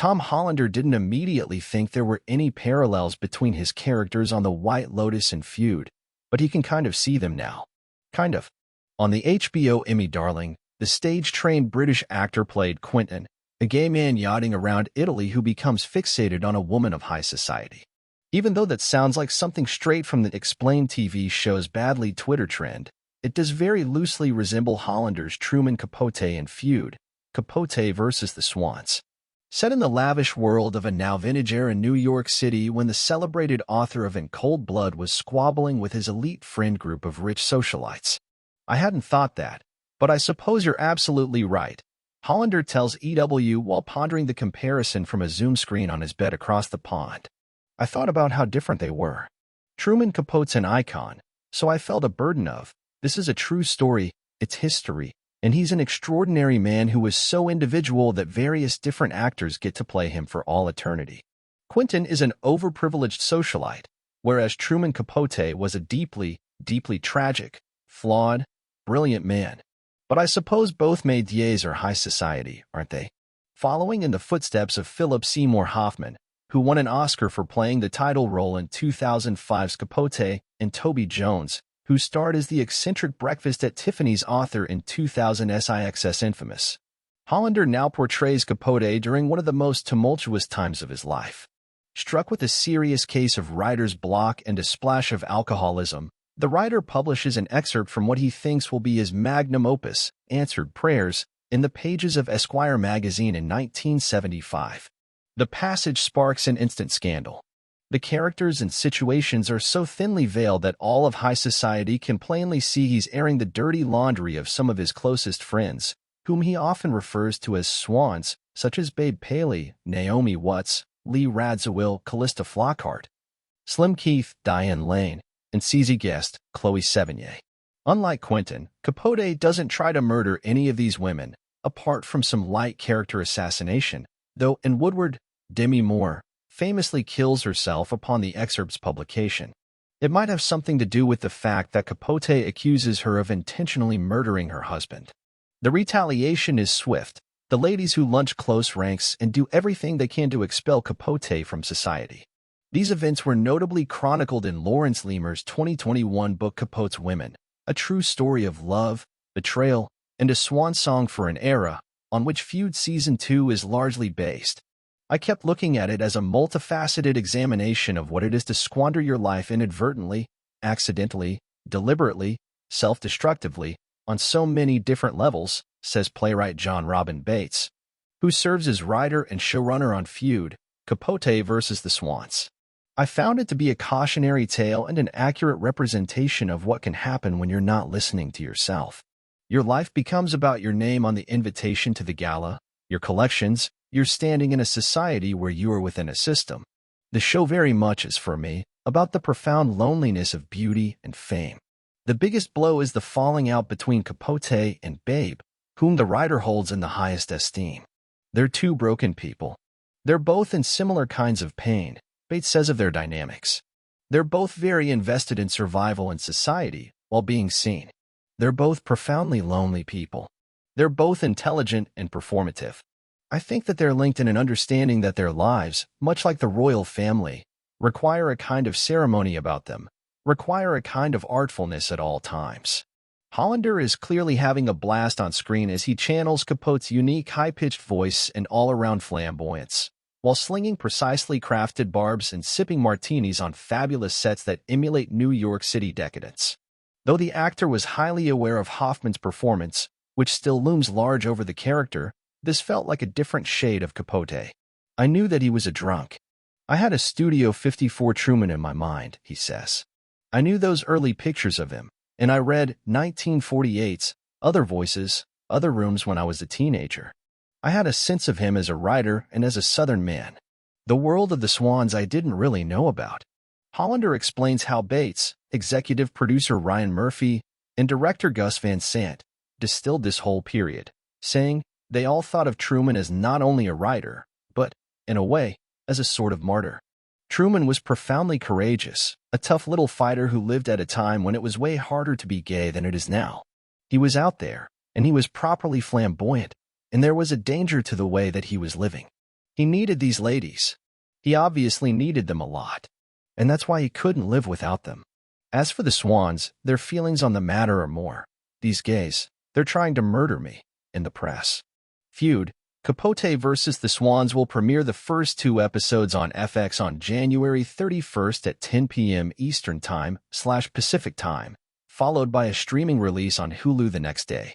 Tom Hollander didn't immediately think there were any parallels between his characters on The White Lotus and Feud, but he can kind of see them now. Kind of. On the HBO Emmy darling, the stage-trained British actor played Quentin, a gay man yachting around Italy who becomes fixated on a woman of high society. Even though that sounds like something straight from the Explained TV show's badly Twitter trend, it does very loosely resemble Hollander's Truman Capote in Feud, Capote versus the Swans. Set in the lavish world of a now-vintage-era New York City when the celebrated author of In Cold Blood was squabbling with his elite friend group of rich socialites. I hadn't thought that, but I suppose you're absolutely right. Hollander tells EW while pondering the comparison from a Zoom screen on his bed across the pond. I thought about how different they were. Truman Capote's an icon, so I felt a burden of, this is a true story, it's history, and he's an extraordinary man who is so individual that various different actors get to play him for all eternity. Quentin is an overprivileged socialite, whereas Truman Capote was a deeply, deeply tragic, flawed, brilliant man. But I suppose both métiers are high society, aren't they? Following in the footsteps of Philip Seymour Hoffman, who won an Oscar for playing the title role in 2005's Capote, and Toby Jones, who starred as the eccentric Breakfast at Tiffany's author in 2000's IXS Infamous. Hollander now portrays Capote during one of the most tumultuous times of his life. Struck with a serious case of writer's block and a splash of alcoholism, the writer publishes an excerpt from what he thinks will be his magnum opus, Answered Prayers, in the pages of Esquire magazine in 1975. The passage sparks an instant scandal. The characters and situations are so thinly veiled that all of high society can plainly see he's airing the dirty laundry of some of his closest friends, whom he often refers to as swans, such as Babe Paley, Naomi Watts, Lee Radziwill, Callista Flockhart, Slim Keith, Diane Lane, and CZ Guest, Chloe Sevigny. Unlike Quentin, Capote doesn't try to murder any of these women, apart from some light character assassination, though in Woodward, Demi Moore famously kills herself upon the excerpt's publication. It might have something to do with the fact that Capote accuses her of intentionally murdering her husband. The retaliation is swift. The ladies who lunch close ranks and do everything they can to expel Capote from society. These events were notably chronicled in Lawrence Lemur's 2021 book Capote's Women, a true story of love, betrayal, and a swan song for an era, on which Feud Season 2 is largely based. I kept looking at it as a multifaceted examination of what it is to squander your life inadvertently, accidentally, deliberately, self-destructively, on so many different levels, says playwright John Robin Bates, who serves as writer and showrunner on Feud, Capote versus the Swans. I found it to be a cautionary tale and an accurate representation of what can happen when you're not listening to yourself. Your life becomes about your name on the invitation to the gala, your collections, you're standing in a society where you are within a system. The show very much is, for me, about the profound loneliness of beauty and fame. The biggest blow is the falling out between Capote and Babe, whom the writer holds in the highest esteem. They're two broken people. They're both in similar kinds of pain, Bates says of their dynamics. They're both very invested in survival and society while being seen. They're both profoundly lonely people. They're both intelligent and performative. I think that they're linked in an understanding that their lives, much like the royal family, require a kind of ceremony about them, require a kind of artfulness at all times. Hollander is clearly having a blast on screen as he channels Capote's unique high-pitched voice and all-around flamboyance, while slinging precisely crafted barbs and sipping martinis on fabulous sets that emulate New York City decadence. Though the actor was highly aware of Hoffman's performance, which still looms large over the character, this felt like a different shade of Capote. I knew that he was a drunk. I had a Studio 54 Truman in my mind, he says. I knew those early pictures of him, and I read 1948's Other Voices, Other Rooms when I was a teenager. I had a sense of him as a writer and as a Southern man. The world of the Swans I didn't really know about. Hollander explains how Bates, executive producer Ryan Murphy, and director Gus Van Sant distilled this whole period, saying, they all thought of Truman as not only a writer, but, in a way, as a sort of martyr. Truman was profoundly courageous, a tough little fighter who lived at a time when it was way harder to be gay than it is now. He was out there, and he was properly flamboyant, and there was a danger to the way that he was living. He needed these ladies. He obviously needed them a lot, and that's why he couldn't live without them. As for the Swans, their feelings on the matter are more. These gays, they're trying to murder me, in the press. Feud, Capote versus the Swans will premiere the first 2 episodes on FX on January 31st at 10 p.m. Eastern Time/Pacific Time, followed by a streaming release on Hulu the next day.